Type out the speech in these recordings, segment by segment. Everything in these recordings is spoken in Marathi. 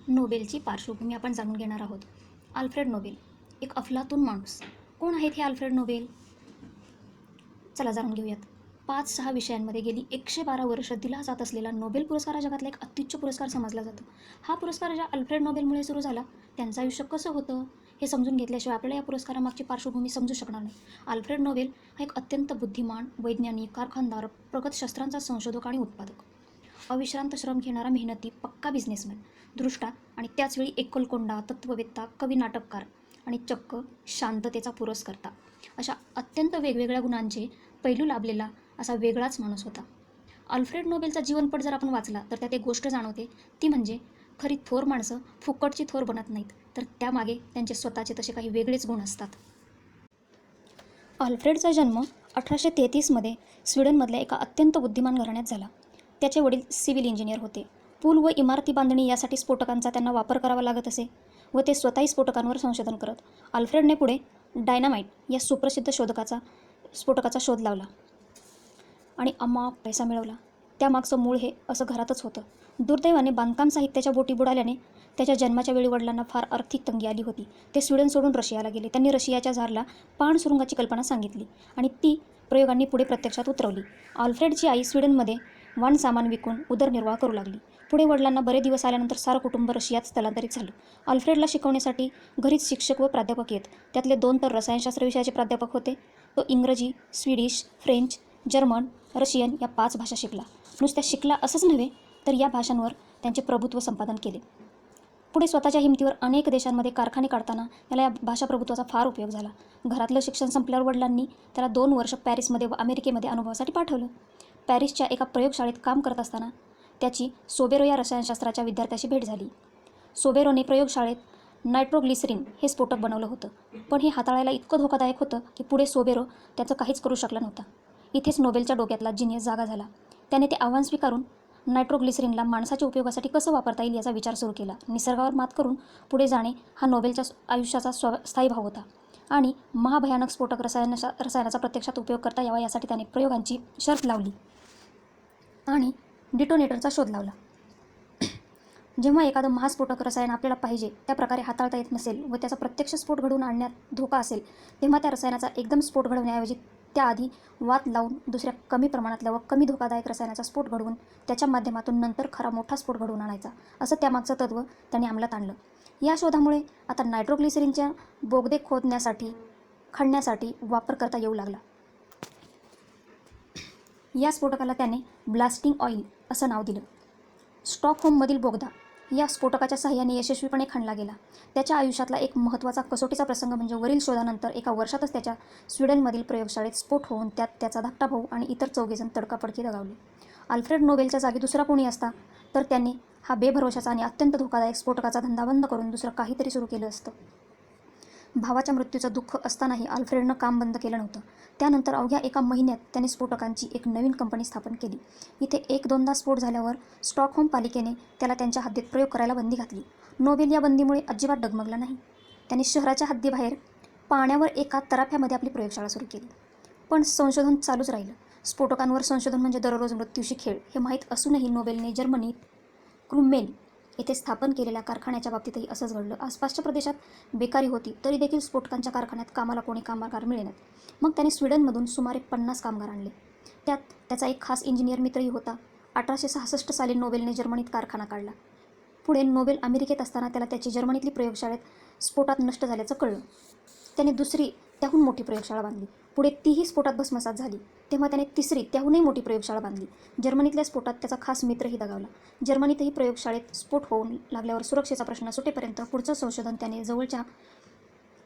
नोबेलची पार्श्वभूमी आपण जाणून घेणार आहोत. आल्फ्रेड नोबेल, एक अफलातून माणूस. कोण आहेत हे आल्फ्रेड नोबेल? चला जाणून घेऊयात. 5-6 विषयांमध्ये गेली 112 वर्ष दिला जात असलेला नोबेल पुरस्कार हा जगातला एक अत्युच्च पुरस्कार समजला जातो. हा पुरस्कार ज्या आल्फ्रेड नोबेलमुळे सुरू झाला, त्यांचं आयुष्य कसं होतं हे समजून घेतल्याशिवाय आपल्याला या पुरस्कारामागची पार्श्वभूमी समजू शकणार नाही. आल्फ्रेड नोबेल हा एक अत्यंत बुद्धिमान, वैज्ञानिक, कारखानदार, प्रगत शस्त्रांचा संशोधक आणि उत्पादक, अविश्रांत श्रम घेणारा मेहनती, पक्का बिझनेसमॅन, दृष्टा आणि त्याचवेळी एकलकोंडा, तत्त्ववेत्ता, कवी, नाटककार आणि चक्क शांततेचा पुरस्कर्ता अशा अत्यंत वेगवेगळ्या गुणांचे पैलू लाभलेला असा वेगळाच माणूस होता. आल्फ्रेड नोबेलचा जीवनपट जर आपण वाचला तर त्यात एक गोष्ट जाणवते, ती म्हणजे खरी थोर माणसं फुकटची थोर बनत नाहीत, तर त्यामागे त्यांचे स्वतःचे तसे काही वेगळेच गुण असतात. आल्फ्रेडचा जन्म 1833मध्ये स्वीडनमधल्या एका अत्यंत बुद्धिमान घराण्यात झाला. त्याचे वडील सिव्हिल इंजिनियर होते. पूल व इमारती बांधणी यासाठी स्फोटकांचा त्यांना वापर करावा लागत असे व ते स्वतःही स्फोटकांवर संशोधन करत. आल्फ्रेडने पुढे डायनामाईट या सुप्रसिद्ध स्फोटकाचा शोध लावला आणि अमाप पैसा मिळवला. त्यामागचं मूळ हे असं घरातच होतं. दुर्दैवाने बांधकाम साहित्याच्या बोटी बुडाल्याने त्याच्या जन्माच्या वेळी वडिलांना फार आर्थिक तंगी आली होती. ते स्वीडन सोडून रशियाला गेले. त्यांनी रशियाच्या झारला पाण सुरुंगाची कल्पना सांगितली आणि ती प्रयोगांनी पुढे प्रत्यक्षात उतरवली. आल्फ्रेडची आई स्वीडनमध्ये वाणसामान विकून उदरनिर्वाह करू लागली. पुढे वडिलांना बरे दिवस आल्यानंतर सारं कुटुंब रशियात स्थलांतरित झालं. आल्फ्रेडला शिकवण्यासाठी घरीच शिक्षक व प्राध्यापक येत. त्यातले 2 तर रसायनशास्त्र विषयाचे प्राध्यापक होते. तो इंग्रजी, स्वीडिश, फ्रेंच, जर्मन, रशियन या 5 भाषा शिकला. नुसत्या शिकला असंच नव्हे, तर या भाषांवर त्यांचे प्रभुत्व संपादन केले. पुढे स्वतःच्या हिमतीवर अनेक देशांमध्ये कारखाने काढताना त्याला या भाषाप्रभुत्वाचा फार उपयोग झाला. घरातलं शिक्षण संपल्यावर वडिलांनी त्याला 2 वर्ष पॅरिसमध्ये व अमेरिकेमध्ये अनुभवासाठी पाठवलं. पॅरिसच्या एका प्रयोगशाळेत काम करत असताना त्याची सोबेरो या रसायनशास्त्राच्या विद्यार्थ्याशी भेट झाली. सोबेरोने प्रयोगशाळेत नायट्रोग्लिसरीन हे स्फोटक बनवलं होतं, पण हे हाताळायला इतकं धोकादायक होतं की पुढे सोबेरो त्याचं काहीच करू शकला नव्हता. इथेच नोबेलच्या डोक्यातला जिनियस जागा झाला. त्याने ते आव्हान स्वीकारून नायट्रोग्लिसरीनला माणसाच्या उपयोगासाठी कसं वापरता येईल याचा विचार सुरू केला. निसर्गावर मात करून पुढे जाणे हा नोबेलच्या आयुष्याचा स्थायी भाव होता आणि महाभयानक स्फोटक रसायनाचा प्रत्यक्षात उपयोग करता यावा यासाठी त्याने प्रयोगांची शर्त लावली आणि डिटोनेटरचा शोध लावला. जेव्हा एखादं महास्फोटक रसायन आपल्याला पाहिजे त्या प्रकारे हाताळता येत नसेल व त्याचा प्रत्यक्ष स्फोट घडवून आणण्यात धोका असेल, तेव्हा त्या रसायनाचा एकदम स्फोट घडवण्याऐवजी त्याआधी वात लावून दुसऱ्या कमी प्रमाणातल्या व कमी धोकादायक रसायनाचा स्फोट घडवून त्याच्या माध्यमातून नंतर खरा मोठा स्फोट घडवून आणायचा, असं त्यामागचं तत्त्व त्यांनी अंमलात आणलं. या शोधामुळे आता नायट्रोग्लिसरीनच्या बोगदे खणण्यासाठी वापर करता येऊ लागला. या स्फोटकाला त्याने ब्लास्टिंग ऑइल असं नाव दिलं. स्टॉकहोममधील बोगदा या स्फोटकाच्या साहाय्याने यशस्वीपणे खणला गेला. त्याच्या आयुष्यातला एक महत्त्वाचा कसोटीचा प्रसंग म्हणजे वरील शोधानंतर एका वर्षातच त्याच्या स्वीडनमधील प्रयोगशाळेत स्फोट होऊन त्यात त्याचा धाकटा भाऊ आणि इतर 4 जण तडकाफडकी दगावले. आल्फ्रेड नोबेलच्या जागी दुसरा कोणी असता तर त्यांनी हा बेभरवशाचा आणि अत्यंत धोकादायक स्फोटकाचा धंदा बंद करून दुसरं काहीतरी सुरू केलं असतं. भावाच्या मृत्यूचं दुःख असतानाही आल्फ्रेडनं काम बंद केलं नव्हतं. त्यानंतर अवघ्या 1 महिन्यात त्याने स्फोटकांची एक नवीन कंपनी स्थापन केली. इथे 1-2दा स्फोट झाल्यावर स्टॉकहोम पालिकेने त्याला त्यांच्या हद्दीत प्रयोग करायला बंदी घातली. नोबेल या बंदीमुळे अजिबात डगमगला नाही. त्याने शहराच्या हद्दीबाहेर पाण्यावर एका तराफ्यामध्ये आपली प्रयोगशाळा सुरू केली. पण संशोधन चालूच राहिलं. स्फोटकांवर संशोधन म्हणजे दररोज मृत्यूशी खेळ हे माहीत असूनही नोबेलने जर्मनीत क्रुमेल येथे स्थापन केलेल्या कारखान्याच्या बाबतीतही असंच घडलं. आसपासच्या प्रदेशात बेकारी होती तरी देखील स्फोटकांच्या कारखान्यात कामाला कोणी कामगार मिळेनात. मग त्याने स्वीडनमधून सुमारे 50 कामगार आणले. त्यात त्याचा एक खास इंजिनियर मित्रही होता. 1866 साली नोबेलने जर्मनीत कारखाना काढला. पुढे नोबेल अमेरिकेत असताना त्याला त्याची जर्मनीतली प्रयोगशाळेत स्फोटात नष्ट झाल्याचं कळलं. त्याने दुसरी त्याहून मोठी प्रयोगशाळा बांधली. पुढे तीही स्फोटात भस्मसात झाली. तेव्हा त्याने तिसरी त्याहूनही मोठी प्रयोगशाळा बांधली. जर्मनीतल्या स्फोटात त्याचा खास मित्रही दगावला. जर्मनीतही प्रयोगशाळेत स्फोट होऊन लागल्यावर सुरक्षेचा प्रश्न सुटेपर्यंत पुढचं संशोधन त्याने जवळच्या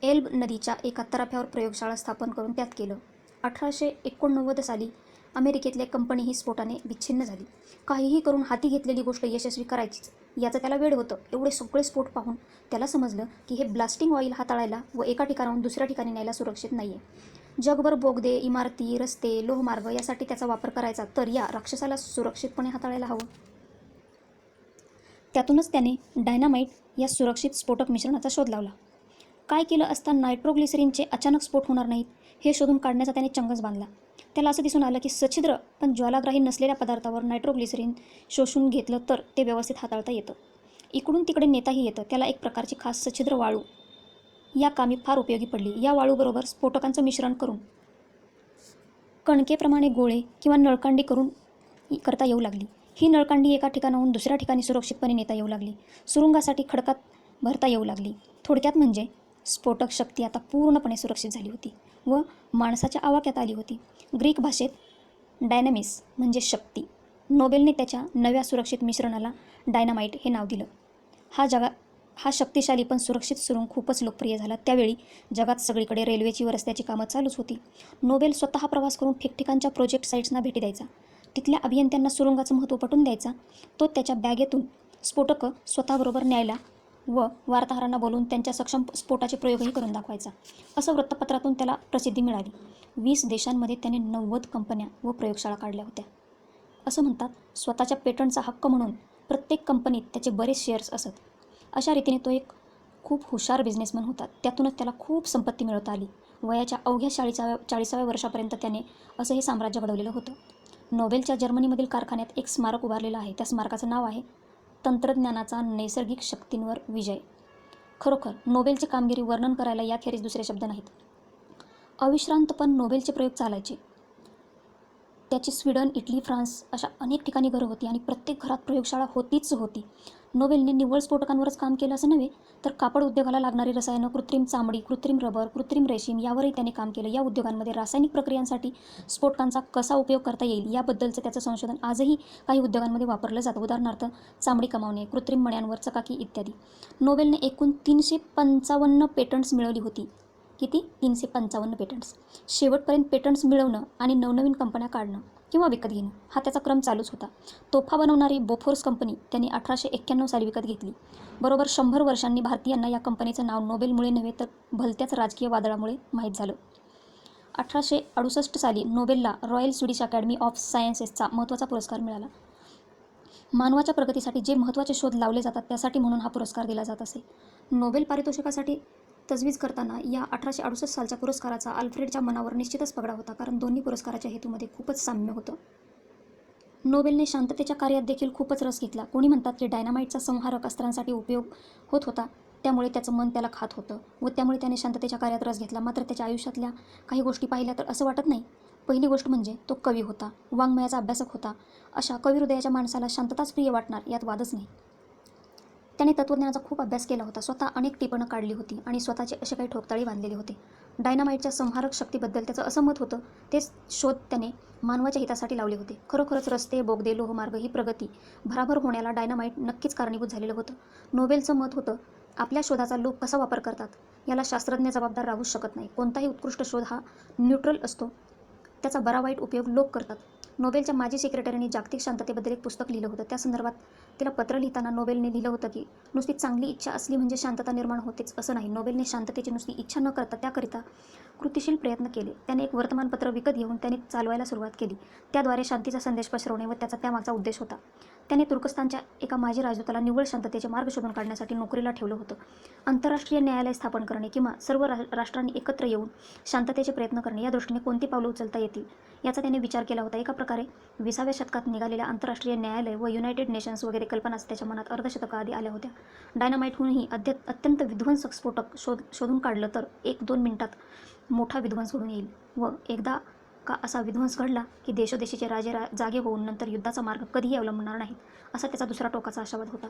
एल्ब नदीच्या एका तराफ्यावर प्रयोगशाळा स्थापन करून त्यात केलं. 1889 साली अमेरिकेतल्या कंपनी ही स्फोटाने विच्छिन्न झाली. काहीही करून हाती घेतलेली गोष्ट यशस्वी करायचीच याचं त्याला वेड होतं. एवढे सगळे स्फोट पाहून त्याला समजलं की हे ब्लास्टिंग ऑइल हाताळायला व एका ठिकाणाहून दुसऱ्या ठिकाणी न्यायला सुरक्षित नाही आहे. जगभर बोगदे, इमारती, रस्ते, लोहमार्ग यासाठी त्याचा वापर करायचा, तर या राक्षसाला सुरक्षितपणे हाताळायला हवं. त्यातूनच त्याने डायनामाईट या सुरक्षित स्फोटक मिश्रणाचा शोध लावला. काय केलं असता नायट्रोग्लिसरीनचे अचानक स्फोट होणार नाहीत हे शोधून काढण्याचा त्याने चंगच बांधला. त्याला असं दिसून आलं की सच्छिद्र पण ज्वालाग्राही नसलेल्या पदार्थावर नायट्रोग्लिसरीन शोषून घेतलं तर ते व्यवस्थित हाताळता येतं. इकडून तिकडे नेताही येतं. त्याला एक प्रकारची खास सच्छिद्र वाळू या कामी फार उपयोगी पडली. या वाळूबरोबर स्फोटकांचं मिश्रण करून कणकेप्रमाणे गोळे किंवा नळकांडी करता येऊ लागली. ही नळकांडी एका ठिकाणाहून दुसऱ्या ठिकाणी सुरक्षितपणे नेता येऊ लागली. सुरुंगासाठी खडकात भरता येऊ लागली. थोडक्यात म्हणजे स्फोटक शक्ती आता पूर्णपणे सुरक्षित झाली होती व माणसाच्या आवाक्यात आली होती. ग्रीक भाषेत डायनॅमिस म्हणजे शक्ती. नोबेलने त्याच्या नव्या सुरक्षित मिश्रणाला डायनामाईट हे नाव दिलं. हा शक्तिशाली पण सुरक्षित सुरुंग खूपच लोकप्रिय झाला. त्यावेळी जगात सगळीकडे रेल्वेची व रस्त्याची कामं चालूच होती. नोबेल स्वतः प्रवास करून ठिकठिकाणच्या प्रोजेक्ट साईट्सना भेटी द्यायचा. तिथल्या अभियंत्यांना सुरुंगाचं महत्त्व पटवून द्यायचा. तो त्याच्या बॅगेतून स्फोटकं स्वतःबरोबर न्यायला व वार्ताहरांना बोलून त्यांच्या सक्षम स्फोटाचे प्रयोगही करून दाखवायचा. असं वृत्तपत्रातून त्याला प्रसिद्धी मिळाली. 20 देशांमध्ये त्याने 90 कंपन्या व प्रयोगशाळा काढल्या होत्या. असं म्हणतात, स्वतःच्या पेटंटचा हक्क म्हणून प्रत्येक कंपनीत त्याचे बरेच शेअर्स असत. अशा रीतीने तो एक खूप हुशार बिझनेसमन होता. त्यातूनच त्याला खूप संपत्ती मिळवता आली. वयाच्या अवघ्या 40व्या वर्षापर्यंत त्याने असं हे साम्राज्य घडवलेलं होतं. नोबेलच्या जर्मनीमधील कारखान्यात एक स्मारक उभारलेलं आहे. त्या स्मारकाचं नाव आहे तंत्रज्ञानाचा नैसर्गिक शक्तींवर विजय. खरोखर नोबेलची कामगिरी वर्णन करायला याखेरीज दुसरे शब्द नाहीत. अविश्रांतपण नोबेलचे प्रयोग चालायचे. त्याची स्वीडन, इटली, फ्रान्स अशा अनेक ठिकाणी घरं होती आणि प्रत्येक घरात प्रयोगशाळा होतीच होती. नोबेलने निव्वळ स्फोटकांवरच काम केलं असं नव्हे, तर कापड उद्योगाला लागणारी रसायनं, कृत्रिम चामडी, कृत्रिम रबर, कृत्रिम रेशीम यावरही त्याने काम केलं. या उद्योगांमध्ये रासायनिक प्रक्रियांसाठी स्फोटकांचा कसा उपयोग करता येईल याबद्दलचं त्याचं संशोधन आजही काही उद्योगांमध्ये वापरलं जातं. उदाहरणार्थ चामडी कमावणे, कृत्रिम मण्यांवर चकाकी इत्यादी. नोबेलने एकूण 355 पेटंट्स मिळवली होती. किती? 355 पेटंट्स. शेवटपर्यंत पेटंट्स मिळवणं आणि नवनवीन कंपन्या काढणं किंवा विकत घेणं हा त्याचा क्रम चालूच होता. तोफा बनवणारी बोफोर्स कंपनी त्यांनी 1891 साली विकत घेतली. बरोबर 100 वर्षांनी भारतीयांना या कंपनीचं नाव नोबेलमुळे नव्हे तर भलत्याच राजकीय वादळामुळे माहीत झालं. 1868 साली नोबेलला रॉयल स्वीडिश अकॅडमी ऑफ सायन्सेसचा महत्त्वाचा पुरस्कार मिळाला. मानवाच्या प्रगतीसाठी जे महत्त्वाचे शोध लावले जातात त्यासाठी म्हणून हा पुरस्कार दिला जात असे. नोबेल पारितोषिकासाठी तजवीज करताना या 1868 सालच्या पुरस्काराचा अल्फ्रेडच्या मनावर निश्चितच पगडा होता, कारण दोन्ही पुरस्काराच्या हेतूमध्ये खूपच साम्य होतं. नोबेलने शांततेच्या कार्यात देखील खूपच रस घेतला. कोणी म्हणतात की डायनामाईटचा संहारक अस्त्रांसाठी उपयोग होत होता, त्यामुळे त्याचं मन त्याला खात होतं व त्यामुळे त्याने शांततेच्या कार्यात रस घेतला. मात्र त्याच्या आयुष्यातल्या काही गोष्टी पाहिल्या तर असं वाटत नाही. पहिली गोष्ट म्हणजे तो कवी होता, वाङ्मयाचा अभ्यासक होता. अशा कविहृदयाच्या माणसाला शांतताच प्रिय वाटणार यात वादच नाही. त्याने तत्त्वज्ञानाचा खूप अभ्यास केला होता, स्वतः अनेक टिपणं काढली होती आणि स्वतःचे असे काही ठोकताळे बांधलेले होते. डायनामाईटच्या संहारक शक्तीबद्दल त्याचं असं मत होतं, तेच शोध त्याने मानवाच्या हितासाठी लावले होते. खरोखरच रस्ते, बोगदे, लोहमार्ग ही प्रगती भराभर होण्याला डायनामाईट नक्कीच कारणीभूत झालेलं होतं. नोबेलचं मत होतं, आपल्या शोधाचा लोक कसा वापर करतात याला शास्त्रज्ञ जबाबदार राहूच शकत नाही. कोणताही उत्कृष्ट शोध हा न्यूट्रल असतो, त्याचा बरा वाईट उपयोग लोक करतात. नोबेलच्या माजी सेक्रेटरीने जागतिक शांततेबद्दल एक पुस्तक लिहिलं होतं. त्या संदर्भात तिला पत्र लिहिताना नोबेलने लिहिलं होतं की नुसती चांगली इच्छा असली म्हणजे शांतता निर्माण होतेच असं नाही. नोबेलने शांततेची नुसती इच्छा न करता त्याकरिता कृतिशील प्रयत्न केले. त्याने एक वर्तमानपत्र विकत घेऊन त्याने चालवायला सुरुवात केली. त्याद्वारे शांतीचा संदेश पसरवणे व त्याचा त्यामागचा उद्देश होता. त्याने तुर्कस्तानच्या एका माजी राजदूताला निव्वळ शांततेचे मार्ग शोधून काढण्यासाठी नोकरीला ठेवलं होतं. आंतरराष्ट्रीय न्यायालय स्थापन करणे किंवा सर्व राष्ट्रांनी एकत्र येऊन शांततेचे प्रयत्न करणे या दृष्टीने कोणती पावलं उचलता येतील याचा त्याने विचार केला होता. एका प्रकारे 20व्या शतकात निघालेल्या आंतरराष्ट्रीय न्यायालय व युनायटेड नेशन्स वगैरे कल्पनाच त्याच्या मनात अर्धशतकाआधी आल्या होत्या. डायनामाईटहूनही अत्यंत विध्वंसक स्फोटक शोधून काढलं तर 1-2 मिनिटात मोठा विध्वंस घडून येईल व एकदा का असा विध्वंस घडला की देशोदेशीचे राजे जागे होऊन नंतर युद्धाचा मार्ग कधीही अवलंबणार नाहीत, असा त्याचा दुसरा टोकाचा आशावाद होता.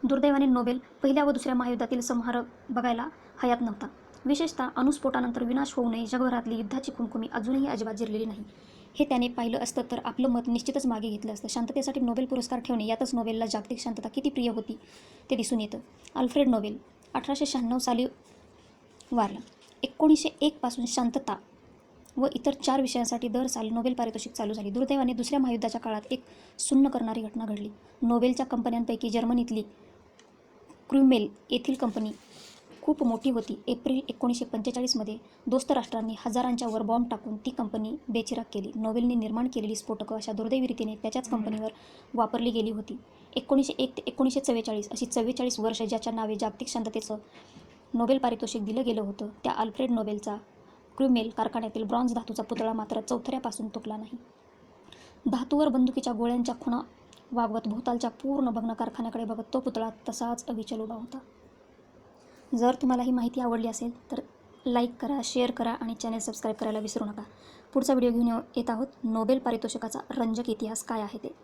दुर्दैवाने नोबेल पहिल्या व दुसऱ्या महायुद्धातील संहार बघायला हयात नव्हता. विशेषतः अणुस्फोटानंतर विनाश होऊ नये जगभरातली युद्धाची खुमखुमी अजूनही अजिबात जिरलेली नाही. हे त्याने पाहिलं असतं तर आपलं मत निश्चितच मागे घेतलं असतं. शांततेसाठी नोबेल पुरस्कार ठेवणे यातच नोबेलला जागतिक शांतता किती प्रिय होती ते दिसून येतं. अल्फ्रेड नोबेल 1896 साली वारला. 1901 पासून शांतता व इतर 4 विषयांसाठी दर साल नोबेल पारितोषिक चालू झाली. दुर्दैवाने दुसऱ्या महायुद्धाच्या काळात एक सुन्न करणारी घटना घडली. नोबेलच्या कंपन्यांपैकी जर्मनीतली क्रुमेल येथील कंपनी खूप मोठी होती. एप्रिल 1945 मध्ये दोस्त राष्ट्रांनी हजारांच्या वर बॉम्ब टाकून ती कंपनी बेचिराख केली. नोबेलने निर्माण केलेली स्फोटकं अशा दुर्दैवी रीतीने त्याच्याच कंपनीवर वापरली गेली होती. 1901 ते 1944 अशी 44 वर्ष ज्याच्या नावे जागतिक शांततेचं नोबेल पारितोषिक दिलं गेलं होतं, त्या अल्फ्रेड नोबेलचा क्रुमेल कारखान्यातील ब्रॉन्झ धातूचा पुतळा मात्र चौथऱ्यापासून तुटला नाही. धातूवर बंदुकीच्या गोळ्यांच्या खुणा वागवत भोवतालच्या पूर्ण भग्न कारखान्याकडे बघत तो पुतळा तसाच अविचल उभा होता. जर तुम्हाला ही माहिती आवडली असेल तर लाईक करा, शेअर करा आणि चॅनेल सबस्क्राईब करायला विसरू नका. पुढचा व्हिडिओ घेऊन येत आहोत नोबेल पारितोषिकाचा रंजक इतिहास काय आहे ते.